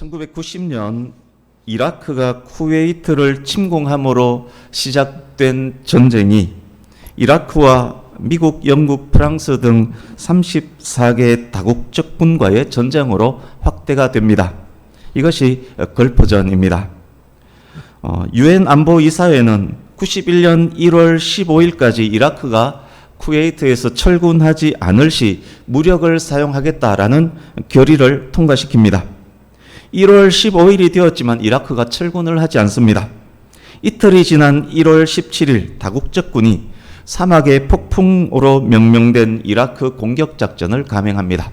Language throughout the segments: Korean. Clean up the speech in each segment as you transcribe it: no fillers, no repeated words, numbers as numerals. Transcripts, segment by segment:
1990년 이라크가 쿠웨이트를 침공함으로 시작된 전쟁이 이라크와 미국, 영국, 프랑스 등 34개 다국적 군과의 전쟁으로 확대가 됩니다. 이것이 걸프전입니다. 유엔 안보이사회는 91년 1월 15일까지 이라크가 쿠웨이트에서 철군하지 않을 시 무력을 사용하겠다라는 결의를 통과시킵니다. 1월 15일이 되었지만 이라크가 철군을 하지 않습니다. 이틀이 지난 1월 17일 다국적군이 사막의 폭풍으로 명명된 이라크 공격작전을 감행합니다.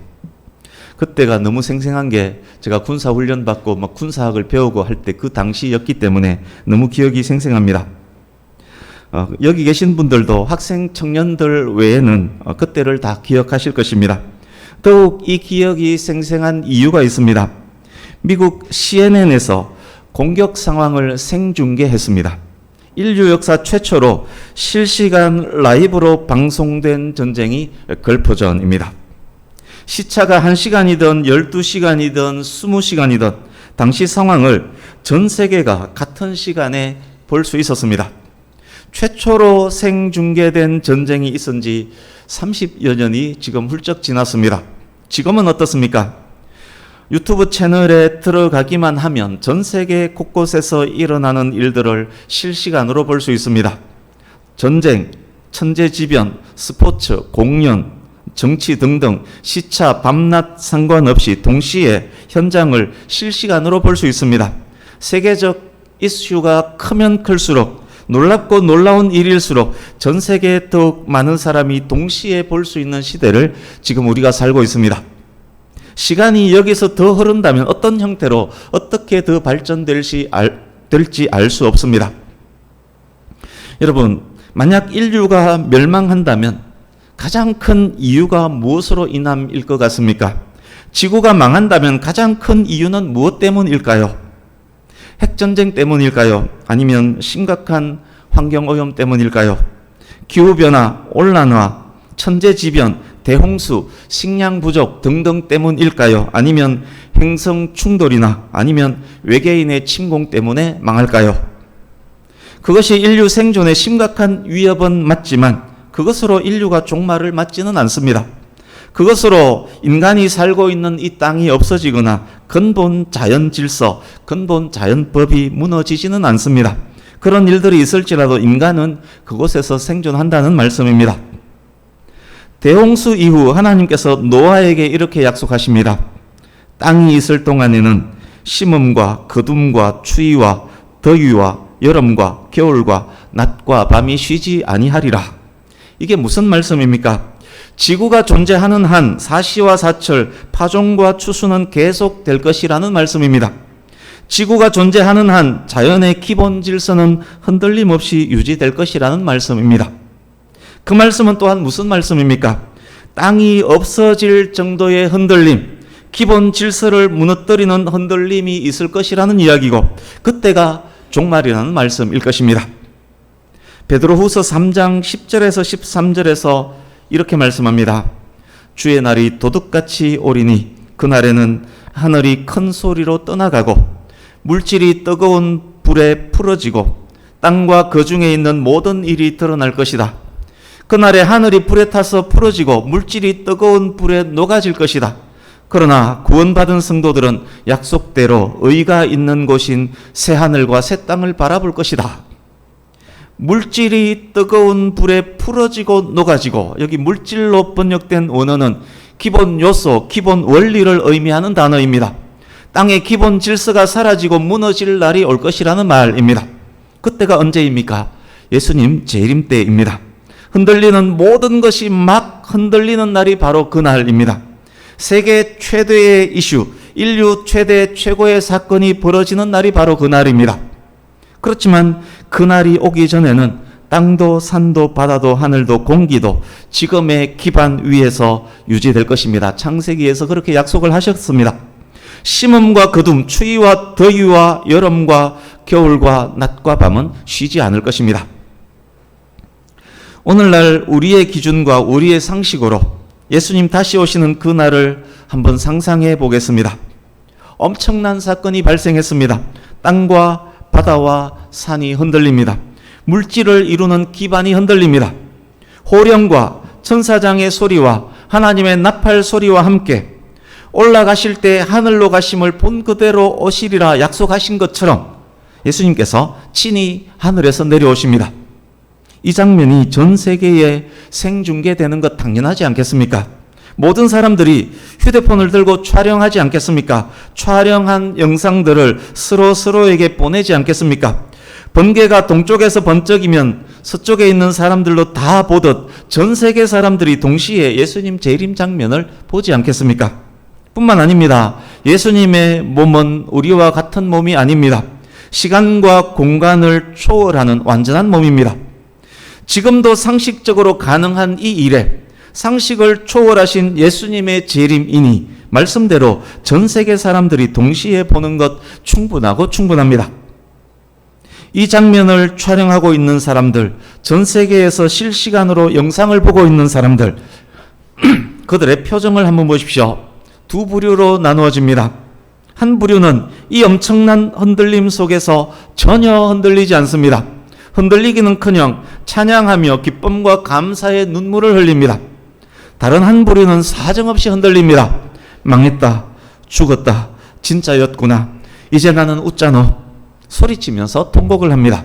그때가 너무 생생한 게 제가 군사훈련 받고 군사학을 배우고 할 때 그 당시였기 때문에 너무 기억이 생생합니다. 여기 계신 분들도 학생 청년들 외에는 그때를 다 기억하실 것입니다. 더욱 이 기억이 생생한 이유가 있습니다. 미국 CNN에서 공격 상황을 생중계했습니다. 인류 역사 최초로 실시간 라이브로 방송된 전쟁이 걸프전입니다. 시차가 1시간이든 12시간이든 20시간이든 당시 상황을 전 세계가 같은 시간에 볼 수 있었습니다. 최초로 생중계된 전쟁이 있은 지 30여 년이 지금 훌쩍 지났습니다. 지금은 어떻습니까? 유튜브 채널에 들어가기만 하면 전 세계 곳곳에서 일어나는 일들을 실시간으로 볼 수 있습니다. 전쟁, 천재지변, 스포츠, 공연, 정치 등등 시차, 밤낮 상관없이 동시에 현장을 실시간으로 볼 수 있습니다. 세계적 이슈가 크면 클수록 놀랍고 놀라운 일일수록 전 세계에 더욱 많은 사람이 동시에 볼 수 있는 시대를 지금 우리가 살고 있습니다. 시간이 여기서 더 흐른다면 어떤 형태로 어떻게 더 발전될지 알 수 없습니다. 여러분, 만약 인류가 멸망한다면 가장 큰 이유가 무엇으로 인함일 것 같습니까? 지구가 망한다면 가장 큰 이유는 무엇 때문일까요? 핵전쟁 때문일까요? 아니면 심각한 환경오염 때문일까요? 기후변화, 온난화, 천재지변, 대홍수, 식량 부족 등등 때문일까요? 아니면 행성 충돌이나 아니면 외계인의 침공 때문에 망할까요? 그것이 인류 생존에 심각한 위협은 맞지만 그것으로 인류가 종말을 맞지는 않습니다. 그것으로 인간이 살고 있는 이 땅이 없어지거나 근본 자연 질서, 근본 자연법이 무너지지는 않습니다. 그런 일들이 있을지라도 인간은 그곳에서 생존한다는 말씀입니다. 대홍수 이후 하나님께서 노아에게 이렇게 약속하십니다. 땅이 있을 동안에는 심음과 거둠과 추위와 더위와 여름과 겨울과 낮과 밤이 쉬지 아니하리라. 이게 무슨 말씀입니까? 지구가 존재하는 한 사시와 사철, 파종과 추수는 계속될 것이라는 말씀입니다. 지구가 존재하는 한 자연의 기본 질서는 흔들림 없이 유지될 것이라는 말씀입니다. 그 말씀은 또한 무슨 말씀입니까? 땅이 없어질 정도의 흔들림, 기본 질서를 무너뜨리는 흔들림이 있을 것이라는 이야기고 그때가 종말이라는 말씀일 것입니다. 베드로후서 3장 10절에서 13절에서 이렇게 말씀합니다. 주의 날이 도둑같이 오리니 그날에는 하늘이 큰 소리로 떠나가고 물질이 뜨거운 불에 풀어지고 땅과 그 중에 있는 모든 일이 드러날 것이다. 그날에 하늘이 불에 타서 풀어지고 물질이 뜨거운 불에 녹아질 것이다. 그러나 구원받은 성도들은 약속대로 의가 있는 곳인 새 하늘과 새 땅을 바라볼 것이다. 물질이 뜨거운 불에 풀어지고 녹아지고, 여기 물질로 번역된 원어는 기본 요소, 기본 원리를 의미하는 단어입니다. 땅의 기본 질서가 사라지고 무너질 날이 올 것이라는 말입니다. 그때가 언제입니까? 예수님 재림 때입니다. 흔들리는 모든 것이 막 흔들리는 날이 바로 그날입니다. 세계 최대의 이슈, 인류 최대 최고의 사건이 벌어지는 날이 바로 그날입니다. 그렇지만 그날이 오기 전에는 땅도 산도 바다도 하늘도 공기도 지금의 기반 위에서 유지될 것입니다. 창세기에서 그렇게 약속을 하셨습니다. 심음과 거둠, 추위와 더위와 여름과 겨울과 낮과 밤은 쉬지 않을 것입니다. 오늘날 우리의 기준과 우리의 상식으로 예수님 다시 오시는 그 날을 한번 상상해 보겠습니다. 엄청난 사건이 발생했습니다. 땅과 바다와 산이 흔들립니다. 물질을 이루는 기반이 흔들립니다. 호령과 천사장의 소리와 하나님의 나팔 소리와 함께 올라가실 때 하늘로 가심을 본 그대로 오시리라 약속하신 것처럼 예수님께서 친히 하늘에서 내려오십니다. 이 장면이 전 세계에 생중계되는 것 당연하지 않겠습니까? 모든 사람들이 휴대폰을 들고 촬영하지 않겠습니까? 촬영한 영상들을 서로에게 보내지 않겠습니까? 번개가 동쪽에서 번쩍이면 서쪽에 있는 사람들도 다 보듯 전 세계 사람들이 동시에 예수님 재림 장면을 보지 않겠습니까? 뿐만 아닙니다. 예수님의 몸은 우리와 같은 몸이 아닙니다. 시간과 공간을 초월하는 완전한 몸입니다. 지금도 상식적으로 가능한 이 일에 상식을 초월하신 예수님의 재림이니 말씀대로 전 세계 사람들이 동시에 보는 것 충분합니다. 이 장면을 촬영하고 있는 사람들, 전 세계에서 실시간으로 영상을 보고 있는 사람들, 그들의 표정을 한번 보십시오. 두 부류로 나누어집니다. 한 부류는 이 엄청난 흔들림 속에서 전혀 흔들리지 않습니다. 흔들리기는커녕 찬양하며 기쁨과 감사의 눈물을 흘립니다. 다른 한 부류는 사정없이 흔들립니다. 망했다, 죽었다, 진짜였구나, 이제 나는 웃자노 소리치면서 통곡을 합니다.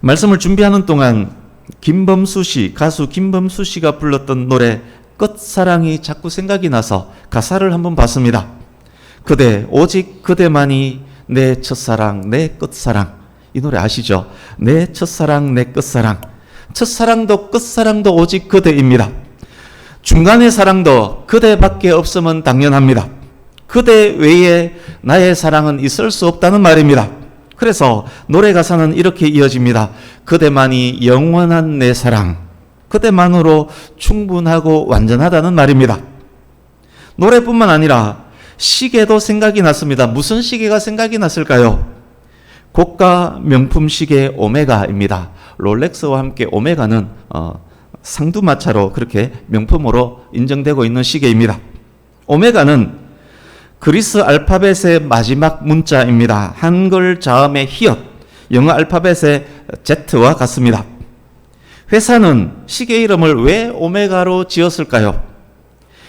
말씀을 준비하는 동안 가수 김범수 씨가 불렀던 노래 끝사랑이 자꾸 생각이 나서 가사를 한번 봤습니다. 그대, 오직 그대만이 내 첫사랑, 내 끝사랑. 이 노래 아시죠? 내 첫사랑, 내 끝사랑. 첫사랑도 끝사랑도 오직 그대입니다. 중간의 사랑도 그대밖에 없으면 당연합니다. 그대 외에 나의 사랑은 있을 수 없다는 말입니다. 그래서 노래 가사는 이렇게 이어집니다. 그대만이 영원한 내 사랑, 그대만으로 충분하고 완전하다는 말입니다. 노래뿐만 아니라 시계도 생각이 났습니다. 무슨 시계가 생각이 났을까요? 고가 명품 시계 오메가입니다. 롤렉스와 함께 오메가는 상두마차로 그렇게 명품으로 인정되고 있는 시계입니다. 오메가는 그리스 알파벳의 마지막 문자입니다. 한글 자음의 히읗, 영어 알파벳의 Z와 같습니다. 회사는 시계 이름을 왜 오메가로 지었을까요?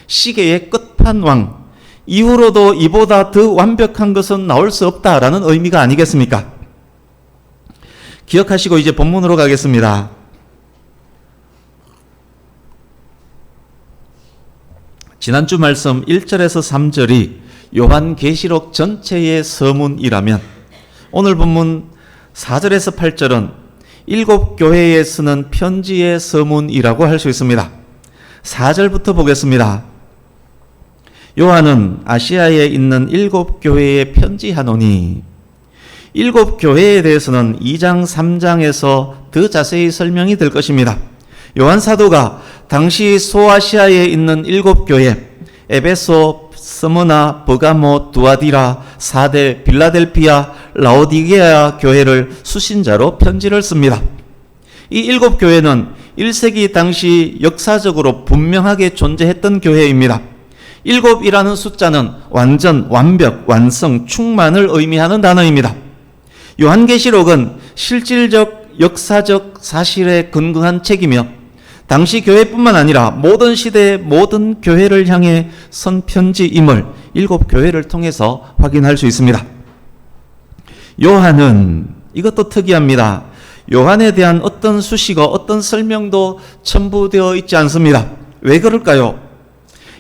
시계의 끝판왕, 이후로도 이보다 더 완벽한 것은 나올 수 없다라는 의미가 아니겠습니까? 기억하시고 이제 본문으로 가겠습니다. 지난주 말씀 1절에서 3절이 요한계시록 전체의 서문이라면 오늘 본문 4절에서 8절은 7교회에 쓰는 편지의 서문이라고 할 수 있습니다. 4절부터 보겠습니다. 요한은 아시아에 있는 7교회에 편지하노니 7교회에 대해서는 2장 3장에서 더 자세히 설명이 될 것입니다. 요한 사도가 당시 소아시아에 있는 7교회 에베소, 스무나, 버가모, 두아디라, 사데, 빌라델피아, 라오디게아 교회를 수신자로 편지를 씁니다. 이 7교회는 1세기 당시 역사적으로 분명하게 존재했던 교회입니다. 7이라는 숫자는 완전, 완벽, 완성, 충만을 의미하는 단어입니다. 요한계시록은 실질적, 역사적 사실에 근거한 책이며 당시 교회뿐만 아니라 모든 시대의 모든 교회를 향해 선 편지임을 7교회를 통해서 확인할 수 있습니다. 요한은 이것도 특이합니다. 요한에 대한 어떤 수식어, 어떤 설명도 첨부되어 있지 않습니다. 왜 그럴까요?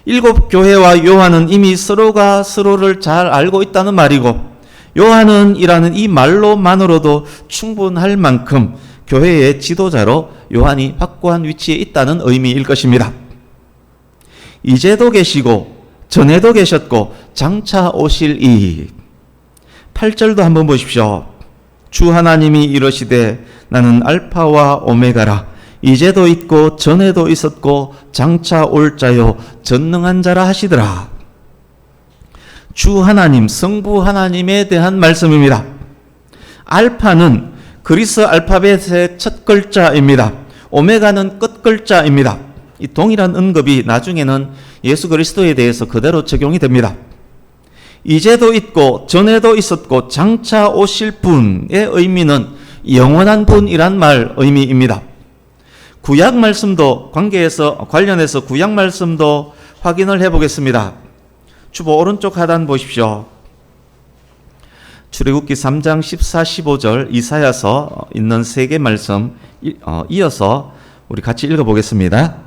7교회와 요한은 이미 서로가 서로를 잘 알고 있다는 말이고 요한은 이라는 이 말로만으로도 충분할 만큼 교회의 지도자로 요한이 확고한 위치에 있다는 의미일 것입니다. 이제도 계시고 전에도 계셨고 장차 오실 이 8절도 한번 보십시오. 주 하나님이 이러시되 나는 알파와 오메가라 이제도 있고 전에도 있었고 장차 올 자요 전능한 자라 하시더라. 주 하나님, 성부 하나님에 대한 말씀입니다. 알파는 그리스 알파벳의 첫 글자입니다. 오메가는 끝 글자입니다. 이 동일한 언급이 나중에는 예수 그리스도에 대해서 그대로 적용이 됩니다. 이제도 있고 전에도 있었고 장차 오실 분의 의미는 영원한 분이란 말 의미입니다. 구약 말씀도 관련해서 구약 말씀도 확인을 해보겠습니다. 주보 오른쪽 하단 보십시오. 출애굽기 3장 14, 15절 이사야서 있는 세 개 말씀 이어서 우리 같이 읽어보겠습니다.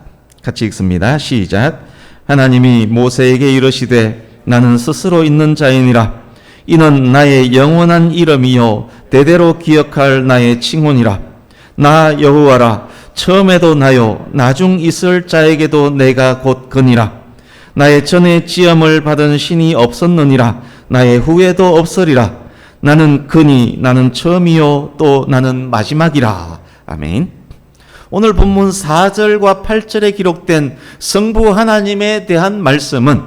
같이 읽습니다. 시작. 하나님이 모세에게 이르시되 나는 스스로 있는 자이니라. 이는 나의 영원한 이름이요 대대로 기억할 나의 칭호니라. 나 여호와라. 처음에도 나요 나중 있을 자에게도 내가 곧 그니라. 나의 전에 지음을 받은 신이 없었느니라. 나의 후에도 없으리라. 나는 그니 나는 처음이요 또 나는 마지막이라. 아멘. 오늘 본문 4절과 8절에 기록된 성부 하나님에 대한 말씀은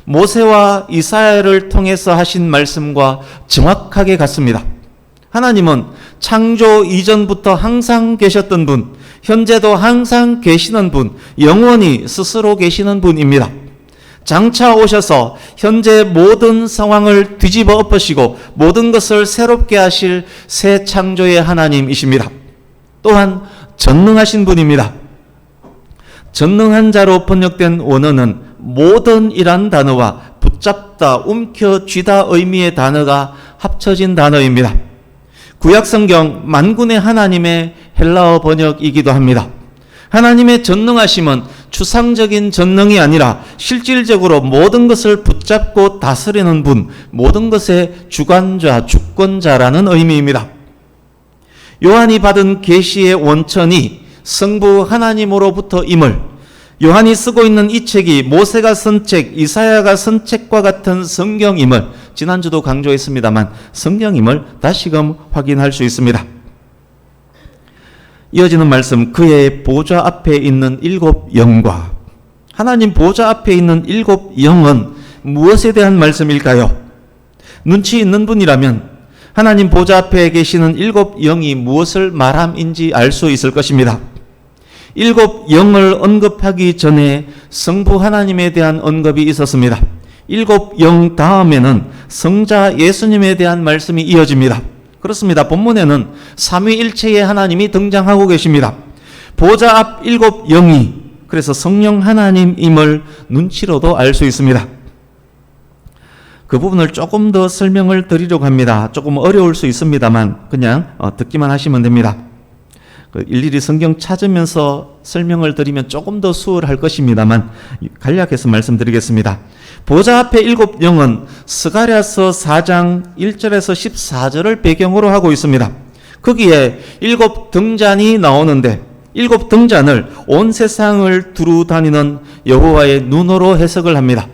모세와 이사야를 통해서 하신 말씀과 정확하게 같습니다. 하나님은 창조 이전부터 항상 계셨던 분, 현재도 항상 계시는 분, 영원히 스스로 계시는 분입니다. 장차 오셔서 현재 모든 상황을 뒤집어 엎으시고 모든 것을 새롭게 하실 새 창조의 하나님이십니다. 또한 전능하신 분입니다. 전능한 자로 번역된 원어는 모든이란 단어와 붙잡다, 움켜쥐다 의미의 단어가 합쳐진 단어입니다. 구약성경 만군의 하나님의 헬라어 번역이기도 합니다. 하나님의 전능하심은 추상적인 전능이 아니라 실질적으로 모든 것을 붙잡고 다스리는 분, 모든 것의 주관자, 주권자라는 의미입니다. 요한이 받은 계시의 원천이 성부 하나님으로부터임을 요한이 쓰고 있는 이 책이 모세가 쓴 책, 이사야가 쓴 책과 같은 성경임을 지난주도 강조했습니다만 성경임을 다시금 확인할 수 있습니다. 이어지는 말씀, 그의 보좌 앞에 있는 7 영과 하나님 보좌 앞에 있는 7 영은 무엇에 대한 말씀일까요? 눈치 있는 분이라면 하나님 보좌 앞에 계시는 7 영이 무엇을 말함인지 알 수 있을 것입니다. 7 영을 언급하기 전에 성부 하나님에 대한 언급이 있었습니다. 7 영 다음에는 성자 예수님에 대한 말씀이 이어집니다. 그렇습니다. 본문에는 삼위일체의 하나님이 등장하고 계십니다. 보좌 앞 7 영이 그래서 성령 하나님임을 눈치로도 알 수 있습니다. 그 부분을 조금 더 설명을 드리려고 합니다. 조금 어려울 수 있습니다만 그냥 듣기만 하시면 됩니다. 일일이 성경 찾으면서 설명을 드리면 조금 더 수월할 것입니다만 간략해서 말씀드리겠습니다. 보좌 앞에 7 영은 스가랴서 4장 1절에서 14절을 배경으로 하고 있습니다. 거기에 7 등잔이 나오는데 7 등잔을 온 세상을 두루 다니는 여호와의 눈으로 해석을 합니다.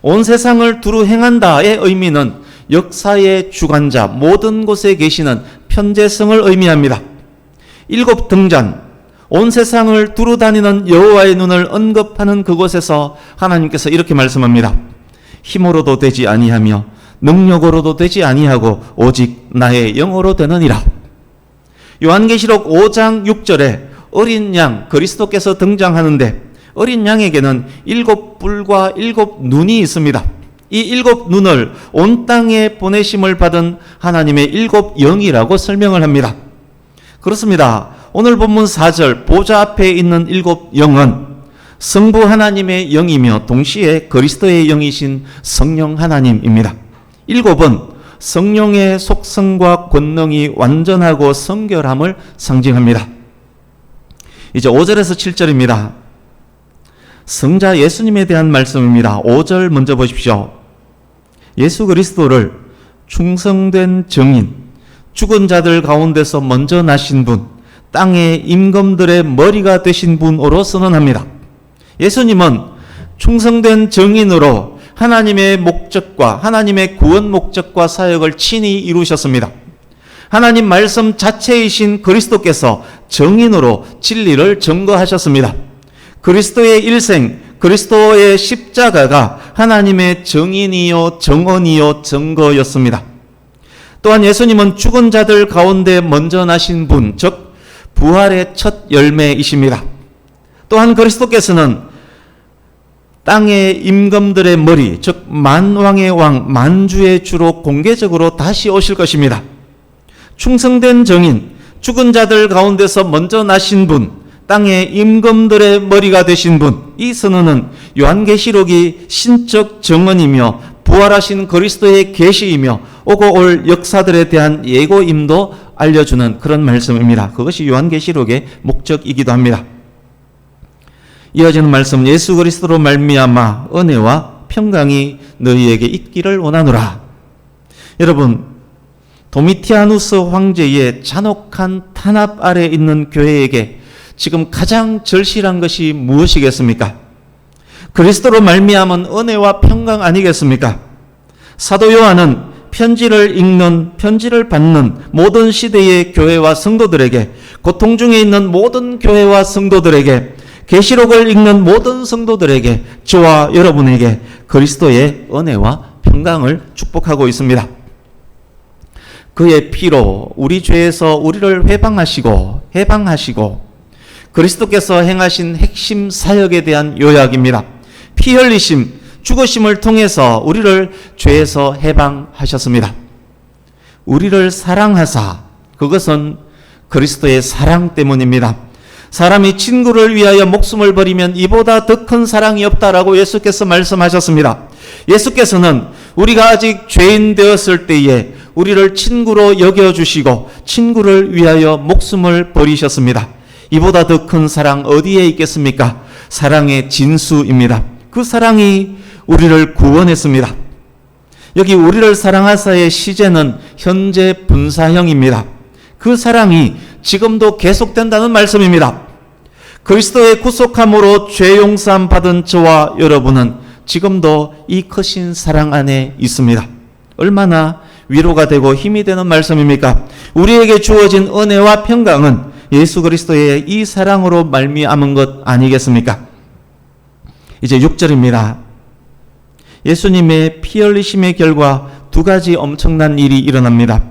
온 세상을 두루 행한다의 의미는 역사의 주관자, 모든 곳에 계시는 편재성을 의미합니다. 7 등잔, 온 세상을 두루 다니는 여호와의 눈을 언급하는 그곳에서 하나님께서 이렇게 말씀합니다. 힘으로도 되지 아니하며 능력으로도 되지 아니하고 오직 나의 영으로 되느니라. 요한계시록 5장 6절에 어린 양 그리스도께서 등장하는데 어린 양에게는 7 뿔과 7 눈이 있습니다. 이 7 눈을 온 땅에 보내심을 받은 하나님의 7 영이라고 설명을 합니다. 그렇습니다. 오늘 본문 4절 보좌 앞에 있는 7 영은 성부 하나님의 영이며 동시에 그리스도의 영이신 성령 하나님입니다. 7은 성령의 속성과 권능이 완전하고 성결함을 상징합니다. 이제 5절에서 7절입니다. 성자 예수님에 대한 말씀입니다. 5절 먼저 보십시오. 예수 그리스도를 충성된 증인, 죽은 자들 가운데서 먼저 나신 분, 땅의 임금들의 머리가 되신 분으로 선언합니다. 예수님은 충성된 증인으로 하나님의 목적과 하나님의 구원 목적과 사역을 친히 이루셨습니다. 하나님 말씀 자체이신 그리스도께서 증인으로 진리를 증거하셨습니다. 그리스도의 일생, 그리스도의 십자가가 하나님의 증인이요 정언이요 증거였습니다. 또한 예수님은 죽은 자들 가운데 먼저 나신 분, 즉 부활의 첫 열매이십니다. 또한 그리스도께서는 땅의 임금들의 머리, 즉 만왕의 왕, 만주의 주로 공개적으로 다시 오실 것입니다. 충성된 정인, 죽은 자들 가운데서 먼저 나신 분, 땅의 임금들의 머리가 되신 분, 이 선언은 요한계시록이 신적 정언이며 부활하신 그리스도의 계시이며 오고 올 역사들에 대한 예고임도 알려주는 그런 말씀입니다. 그것이 요한계시록의 목적이기도 합니다. 이어지는 말씀, 예수 그리스도로 말미암아 은혜와 평강이 너희에게 있기를 원하노라. 여러분, 도미티아누스 황제의 잔혹한 탄압 아래 있는 교회에게 지금 가장 절실한 것이 무엇이겠습니까? 그리스도로 말미암은 은혜와 평강 아니겠습니까? 사도 요한은 편지를 읽는, 편지를 받는 모든 시대의 교회와 성도들에게, 고통 중에 있는 모든 교회와 성도들에게, 계시록을 읽는 모든 성도들에게, 저와 여러분에게 그리스도의 은혜와 평강을 축복하고 있습니다. 그의 피로 우리 죄에서 우리를 해방하시고 그리스도께서 행하신 핵심 사역에 대한 요약입니다. 피 흘리심, 죽으심을 통해서 우리를 죄에서 해방하셨습니다. 우리를 사랑하사, 그것은 그리스도의 사랑 때문입니다. 사람이 친구를 위하여 목숨을 버리면 이보다 더 큰 사랑이 없다라고 예수께서 말씀하셨습니다. 예수께서는 우리가 아직 죄인 되었을 때에 우리를 친구로 여겨주시고 친구를 위하여 목숨을 버리셨습니다. 이보다 더 큰 사랑 어디에 있겠습니까? 사랑의 진수입니다. 그 사랑이 우리를 구원했습니다. 여기 우리를 사랑하사의 시제는 현재 분사형입니다. 그 사랑이 지금도 계속된다는 말씀입니다. 그리스도의 구속함으로 죄 용서함 받은 저와 여러분은 지금도 이 크신 사랑 안에 있습니다. 얼마나 위로가 되고 힘이 되는 말씀입니까? 우리에게 주어진 은혜와 평강은 예수 그리스도의 이 사랑으로 말미암은 것 아니겠습니까? 이제 6절입니다. 예수님의 피 흘리심의 결과 두 가지 엄청난 일이 일어납니다.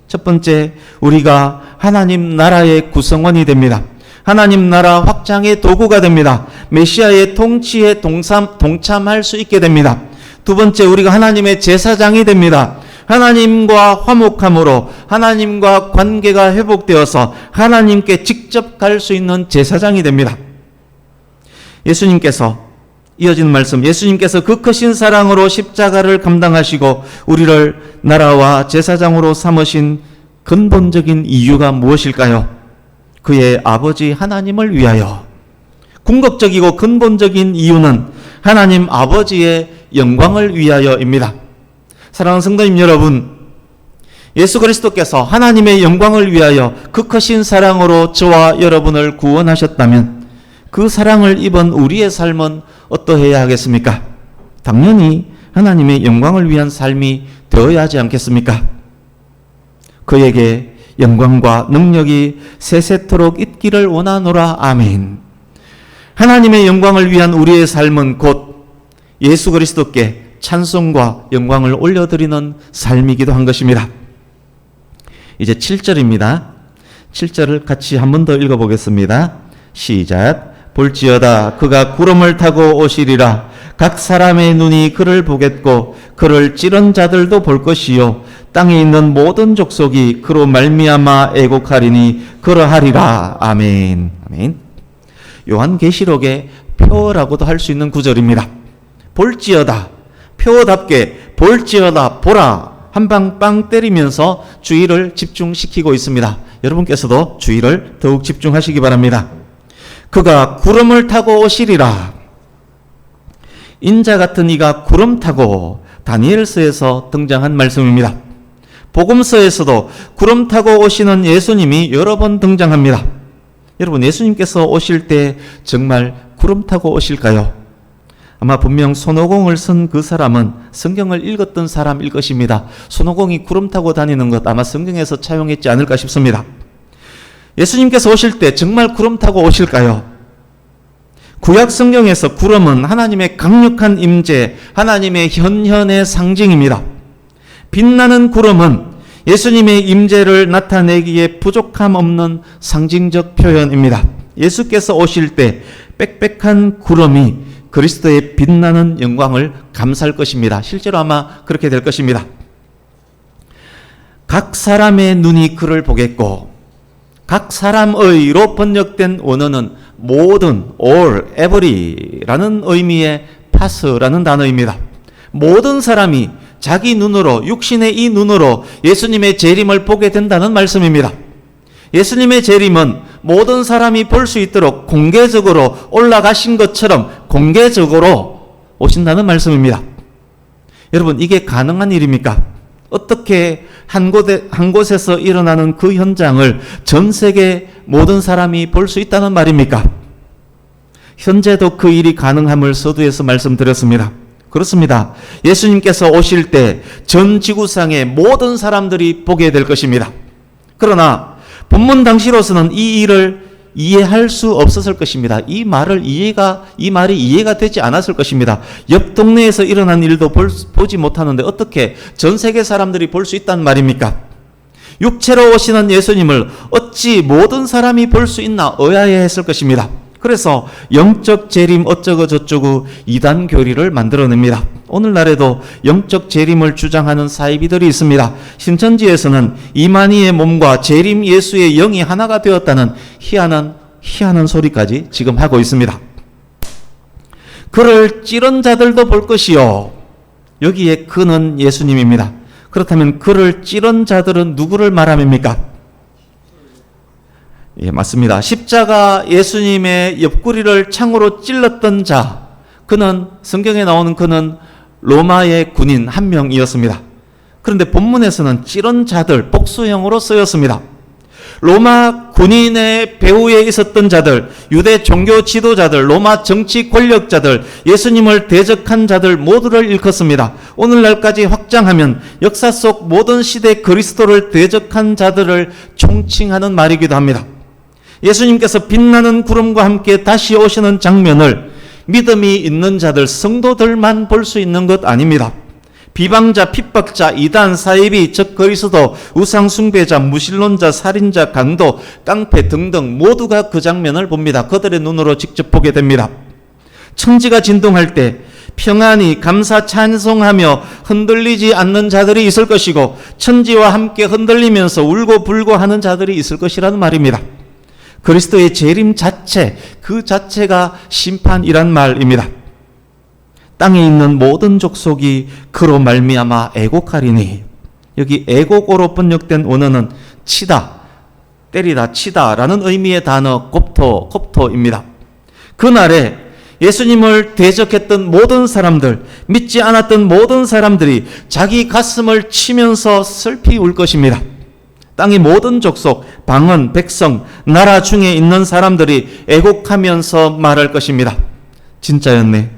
첫 번째, 우리가 하나님 나라의 구성원이 됩니다. 하나님 나라 확장의 도구가 됩니다. 메시아의 통치에 동참할 수 있게 됩니다. 두 번째, 우리가 하나님의 제사장이 됩니다. 하나님과 화목함으로 하나님과 관계가 회복되어서 하나님께 직접 갈 수 있는 제사장이 됩니다. 예수님께서, 이어지는 말씀, 예수님께서 그 크신 사랑으로 십자가를 감당하시고 우리를 나라와 제사장으로 삼으신 근본적인 이유가 무엇일까요? 그의 아버지 하나님을 위하여. 궁극적이고 근본적인 이유는 하나님 아버지의 영광을 위하여입니다. 사랑하는 성도님 여러분, 예수 그리스도께서 하나님의 영광을 위하여 그 크신 사랑으로 저와 여러분을 구원하셨다면 그 사랑을 입은 우리의 삶은 어떠해야 하겠습니까? 당연히 하나님의 영광을 위한 삶이 되어야 하지 않겠습니까? 그에게 영광과 능력이 세세토록 있기를 원하노라. 아멘. 하나님의 영광을 위한 우리의 삶은 곧 예수 그리스도께 찬송과 영광을 올려드리는 삶이기도 한 것입니다. 이제 7절입니다. 7절을 같이 한 번 더 읽어보겠습니다. 시작. 볼지어다 그가 구름을 타고 오시리라. 각 사람의 눈이 그를 보겠고 그를 찌른 자들도 볼 것이요 땅에 있는 모든 족속이 그로 말미암아 애곡하리니 그러하리라. 아멘. 아멘. 요한계시록의 표어라고도 할 수 있는 구절입니다. 볼지어다, 표어답게 볼지어다, 보라, 한 방 빵 때리면서 주의를 집중시키고 있습니다. 여러분께서도 주의를 더욱 집중하시기 바랍니다. 그가 구름을 타고 오시리라. 인자 같은 이가 구름 타고, 다니엘서에서 등장한 말씀입니다. 복음서에서도 구름 타고 오시는 예수님이 여러 번 등장합니다. 여러분, 예수님께서 오실 때 정말 구름 타고 오실까요? 아마 분명 손오공을 쓴 그 사람은 성경을 읽었던 사람일 것입니다. 손오공이 구름 타고 다니는 것 아마 성경에서 차용했지 않을까 싶습니다. 예수님께서 오실 때 정말 구름 타고 오실까요? 구약 성경에서 구름은 하나님의 강력한 임재, 하나님의 현현의 상징입니다. 빛나는 구름은 예수님의 임재를 나타내기에 부족함 없는 상징적 표현입니다. 예수께서 오실 때 빽빽한 구름이 그리스도의 빛나는 영광을 감사할 것입니다. 실제로 아마 그렇게 될 것입니다. 각 사람의 눈이 그를 보겠고, 각 사람의로 번역된 원어는 모든, all, every라는 의미의 pass라는 단어입니다. 모든 사람이 자기 눈으로, 육신의 이 눈으로 예수님의 재림을 보게 된다는 말씀입니다. 예수님의 재림은 모든 사람이 볼 수 있도록 공개적으로 올라가신 것처럼 공개적으로 오신다는 말씀입니다. 여러분, 이게 가능한 일입니까? 어떻게 한 곳에서 일어나는 그 현장을 전 세계 모든 사람이 볼 수 있다는 말입니까? 현재도 그 일이 가능함을 서두에서 말씀드렸습니다. 그렇습니다. 예수님께서 오실 때 전 지구상의 모든 사람들이 보게 될 것입니다. 그러나 본문 당시로서는 이 일을 이해할 수 없었을 것입니다. 이 말이 이해가 되지 않았을 것입니다. 옆 동네에서 일어난 일도 보지 못하는데 어떻게 전 세계 사람들이 볼 수 있단 말입니까? 육체로 오시는 예수님을 어찌 모든 사람이 볼 수 있나 의아해했을 것입니다. 그래서 영적 재림 어쩌고 저쩌고 이단 교리를 만들어냅니다. 오늘날에도 영적 재림을 주장하는 사이비들이 있습니다. 신천지에서는 이만희의 몸과 재림 예수의 영이 하나가 되었다는 희한한 소리까지 지금 하고 있습니다. 그를 찌른 자들도 볼 것이요. 여기에 그는 예수님입니다. 그렇다면 그를 찌른 자들은 누구를 말합니까? 예, 맞습니다. 십자가 예수님의 옆구리를 창으로 찔렀던 자, 그는 성경에 나오는 그는 로마의 군인 한 명이었습니다. 그런데 본문에서는 찌른 자들, 복수형으로 쓰였습니다. 로마 군인의 배후에 있었던 자들, 유대 종교 지도자들, 로마 정치 권력자들, 예수님을 대적한 자들 모두를 일컫습니다. 오늘날까지 확장하면 역사 속 모든 시대 그리스도를 대적한 자들을 총칭하는 말이기도 합니다. 예수님께서 빛나는 구름과 함께 다시 오시는 장면을 믿음이 있는 자들, 성도들만 볼 수 있는 것 아닙니다. 비방자, 핍박자, 이단, 사이비, 적그리스도, 우상숭배자, 무신론자, 살인자, 강도, 깡패 등등 모두가 그 장면을 봅니다. 그들의 눈으로 직접 보게 됩니다. 천지가 진동할 때 평안히 감사 찬송하며 흔들리지 않는 자들이 있을 것이고, 천지와 함께 흔들리면서 울고 불고 하는 자들이 있을 것이라는 말입니다. 그리스도의 재림 자체, 그 자체가 심판이란 말입니다. 땅에 있는 모든 족속이 그로 말미암아 애곡하리니, 여기 애곡으로 번역된 원어는 치다, 때리다, 치다라는 의미의 단어 곱토입니다. 그날에 예수님을 대적했던 모든 사람들, 믿지 않았던 모든 사람들이 자기 가슴을 치면서 슬피 울 것입니다. 땅의 모든 족속, 방언, 백성, 나라 중에 있는 사람들이 애곡하면서 말할 것입니다. 진짜였네.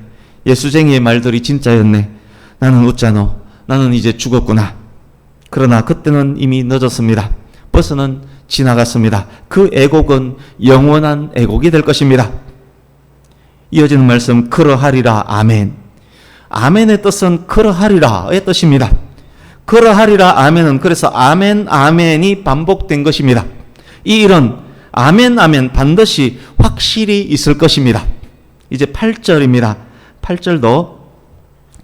예수쟁이의 말들이 진짜였네. 나는 웃자노. 나는 이제 죽었구나. 그러나 그때는 이미 늦었습니다. 벌써는 지나갔습니다. 그 애곡은 영원한 애곡이 될 것입니다. 이어지는 말씀, 그러하리라. 아멘. 아멘의 뜻은 그러하리라의 뜻입니다. 그러하리라. 아멘은 그래서 아멘, 아멘이 반복된 것입니다. 이 일은 아멘, 아멘 반드시 확실히 있을 것입니다. 이제 8절입니다. 8절도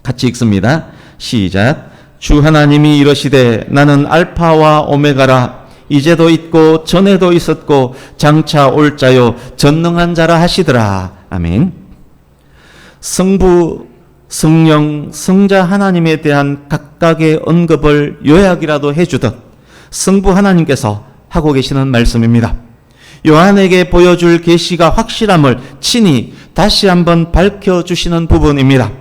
같이 읽습니다. 시작. 주 하나님이 이러시되 나는 알파와 오메가라. 이제도 있고 전에도 있었고 장차 올 자요 전능한 자라 하시더라. 아멘. 성부, 성령, 성자 하나님에 대한 각각의 언급을 요약이라도 해주듯 성부 하나님께서 하고 계시는 말씀입니다. 요한에게 보여줄 계시가 확실함을 친히 다시 한번 밝혀주시는 부분입니다.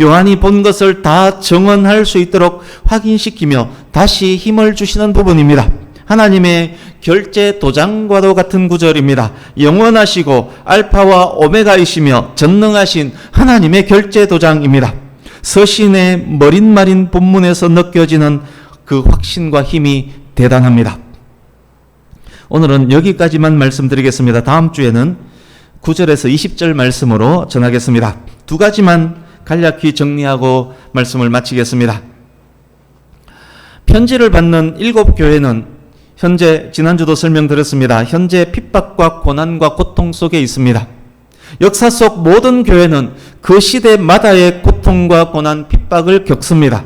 요한이 본 것을 다 정언할 수 있도록 확인시키며 다시 힘을 주시는 부분입니다. 하나님의 결제 도장과도 같은 구절입니다. 영원하시고 알파와 오메가이시며 전능하신 하나님의 결제 도장입니다. 서신의 머릿말인 본문에서 느껴지는 그 확신과 힘이 대단합니다. 오늘은 여기까지만 말씀드리겠습니다. 다음 주에는 9절에서 20절 말씀으로 전하겠습니다. 두 가지만 간략히 정리하고 말씀을 마치겠습니다. 편지를 받는 7교회는 현재 지난주도 설명드렸습니다. 현재 핍박과 고난과 고통 속에 있습니다. 역사 속 모든 교회는 그 시대마다의 고통과 고난, 핍박을 겪습니다.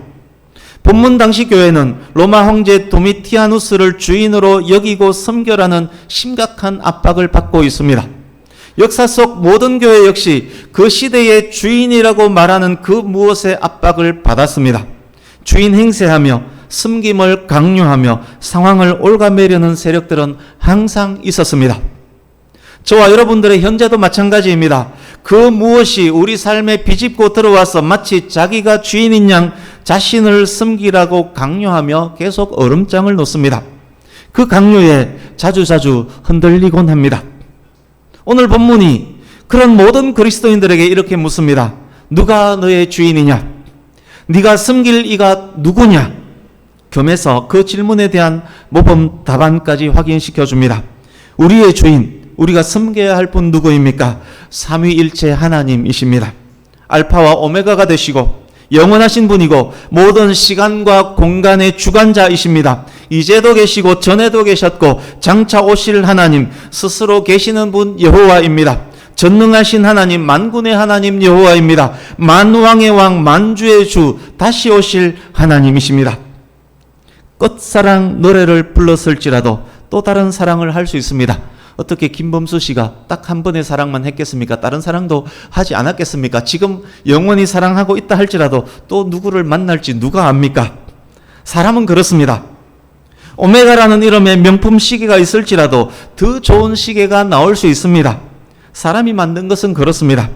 본문 당시 교회는 로마 황제 도미티아누스를 주인으로 여기고 섬겨라는 심각한 압박을 받고 있습니다. 역사 속 모든 교회 역시 그 시대의 주인이라고 말하는 그 무엇의 압박을 받았습니다. 주인 행세하며 섬김을 강요하며 상황을 옭아매려는 세력들은 항상 있었습니다. 저와 여러분들의 현재도 마찬가지입니다. 그 무엇이 우리 삶에 비집고 들어와서 마치 자기가 주인인 양 자신을 섬기라고 강요하며 계속 얼음장을 놓습니다. 그 강요에 자주자주 흔들리곤 합니다. 오늘 본문이 그런 모든 그리스도인들에게 이렇게 묻습니다. 누가 너의 주인이냐? 네가 섬길 이가 누구냐? 겸해서 그 질문에 대한 모범 답안까지 확인시켜 줍니다. 우리의 주인, 우리가 섬겨야 할 분 누구입니까? 삼위일체 하나님이십니다. 알파와 오메가가 되시고 영원하신 분이고 모든 시간과 공간의 주관자이십니다. 이제도 계시고 전에도 계셨고 장차 오실 하나님, 스스로 계시는 분 여호와입니다. 전능하신 하나님, 만군의 하나님 여호와입니다. 만왕의 왕, 만주의 주, 다시 오실 하나님이십니다. 끝사랑 노래를 불렀을지라도 또 다른 사랑을 할 수 있습니다. 어떻게 김범수 씨가 딱 한 번의 사랑만 했겠습니까? 다른 사랑도 하지 않았겠습니까? 지금 영원히 사랑하고 있다 할지라도 또 누구를 만날지 누가 압니까? 사람은 그렇습니다. 오메가라는 이름의 명품 시계가 있을지라도 더 좋은 시계가 나올 수 있습니다. 사람이 만든 것은 그렇습니다.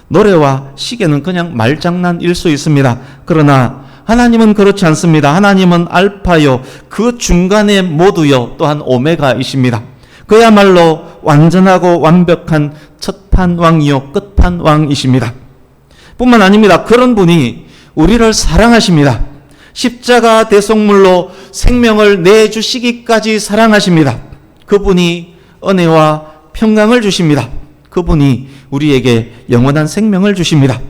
노래와 시계는 그냥 말장난일 수 있습니다. 그러나 하나님은 그렇지 않습니다. 하나님은 알파요, 그 중간에 모두요, 또한 오메가이십니다. 그야말로 완전하고 완벽한 첫판왕이요 끝판왕이십니다. 뿐만 아닙니다. 그런 분이 우리를 사랑하십니다. 십자가 대속물로 생명을 내주시기까지 사랑하십니다. 그분이 은혜와 평강을 주십니다. 그분이 우리에게 영원한 생명을 주십니다.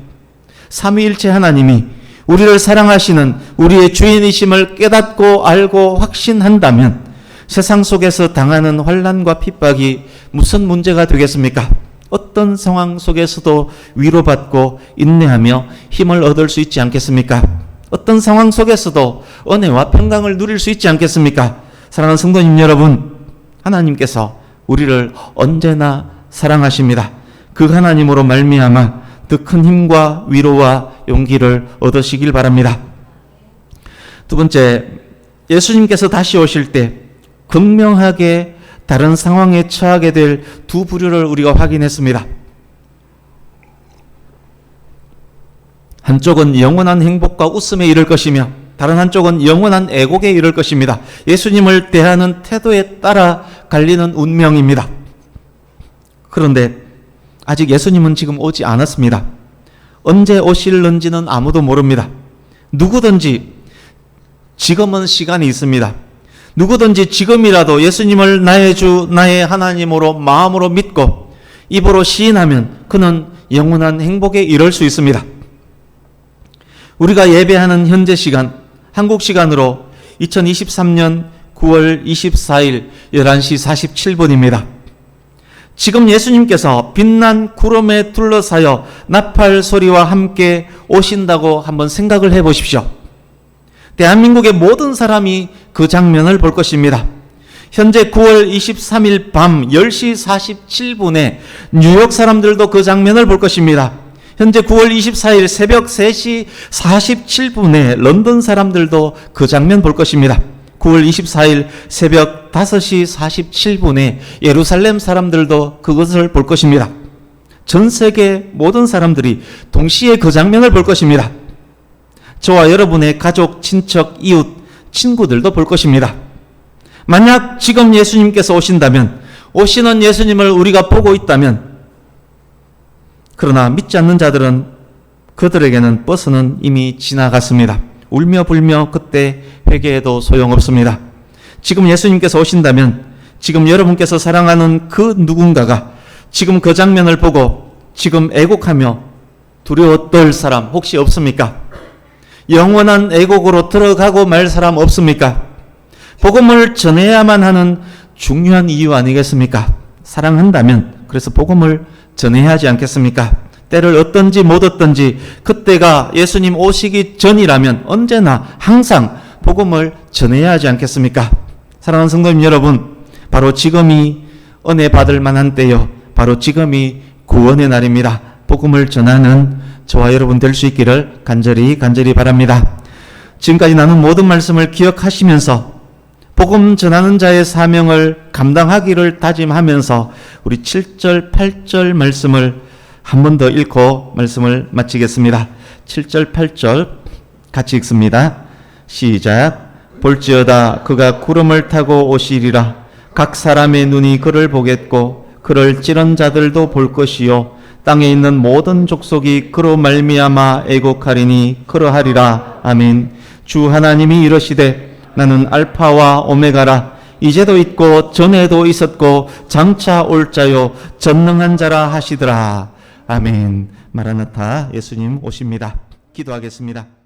삼위일체 하나님이 우리를 사랑하시는 우리의 주인이심을 깨닫고 알고 확신한다면 세상 속에서 당하는 환난과 핍박이 무슨 문제가 되겠습니까? 어떤 상황 속에서도 위로받고 인내하며 힘을 얻을 수 있지 않겠습니까? 어떤 상황 속에서도 은혜와 평강을 누릴 수 있지 않겠습니까? 사랑하는 성도님 여러분, 하나님께서 우리를 언제나 사랑하십니다. 그 하나님으로 말미암아 더 큰 힘과 위로와 용기를 얻으시길 바랍니다. 두 번째, 예수님께서 다시 오실 때 극명하게 다른 상황에 처하게 될 두 부류를 우리가 확인했습니다. 한쪽은 영원한 행복과 웃음에 이를 것이며 다른 한쪽은 영원한 애곡에 이를 것입니다. 예수님을 대하는 태도에 따라 갈리는 운명입니다. 그런데 아직 예수님은 지금 오지 않았습니다. 언제 오실는지는 아무도 모릅니다. 누구든지 지금은 시간이 있습니다. 누구든지 지금이라도 예수님을 나의 주, 나의 하나님으로 마음으로 믿고 입으로 시인하면 그는 영원한 행복에 이를 수 있습니다. 우리가 예배하는 현재 시간, 한국 시간으로 2023년 9월 24일 11시 47분입니다. 지금 예수님께서 빛난 구름에 둘러싸여 나팔 소리와 함께 오신다고 한번 생각을 해보십시오. 대한민국의 모든 사람이 그 장면을 볼 것입니다. 현재 9월 23일 밤 10시 47분에 뉴욕 사람들도 그 장면을 볼 것입니다. 현재 9월 24일 새벽 3시 47분에 런던 사람들도 그 장면 볼 것입니다. 9월 24일 새벽 5시 47분에 예루살렘 사람들도 그것을 볼 것입니다. 전 세계 모든 사람들이 동시에 그 장면을 볼 것입니다. 저와 여러분의 가족, 친척, 이웃, 친구들도 볼 것입니다. 만약 지금 예수님께서 오신다면, 오시는 예수님을 우리가 보고 있다면, 그러나 믿지 않는 자들은 그들에게는 버스는 이미 지나갔습니다. 울며 불며 그때 회개해도 소용없습니다. 지금 예수님께서 오신다면 지금 여러분께서 사랑하는 그 누군가가 지금 그 장면을 보고 지금 애곡하며 두려워 떨 사람 혹시 없습니까? 영원한 애곡으로 들어가고 말 사람 없습니까? 복음을 전해야만 하는 중요한 이유 아니겠습니까? 사랑한다면, 그래서 복음을 전해야 하지 않겠습니까? 때를 얻든지 못 얻든지 그때가 예수님 오시기 전이라면 언제나 항상 복음을 전해야 하지 않겠습니까? 사랑하는 성도님 여러분, 바로 지금이 은혜 받을 만한 때요. 바로 지금이 구원의 날입니다. 복음을 전하는 저와 여러분 될 수 있기를 간절히 바랍니다. 지금까지 나눈 모든 말씀을 기억하시면서 복음 전하는 자의 사명을 감당하기를 다짐하면서 우리 7절, 8절 말씀을 한 번 더 읽고 말씀을 마치겠습니다. 7절, 8절 같이 읽습니다. 시작. 볼지어다 그가 구름을 타고 오시리라. 각 사람의 눈이 그를 보겠고 그를 찌른 자들도 볼 것이요 땅에 있는 모든 족속이 그로 말미암아 애곡하리니 그러하리라. 아멘. 주 하나님이 이러시되 나는 알파와 오메가라. 이제도 있고 전에도 있었고 장차 올 자요 전능한 자라 하시더라. 아멘. 마라나타, 예수님 오십니다. 기도하겠습니다.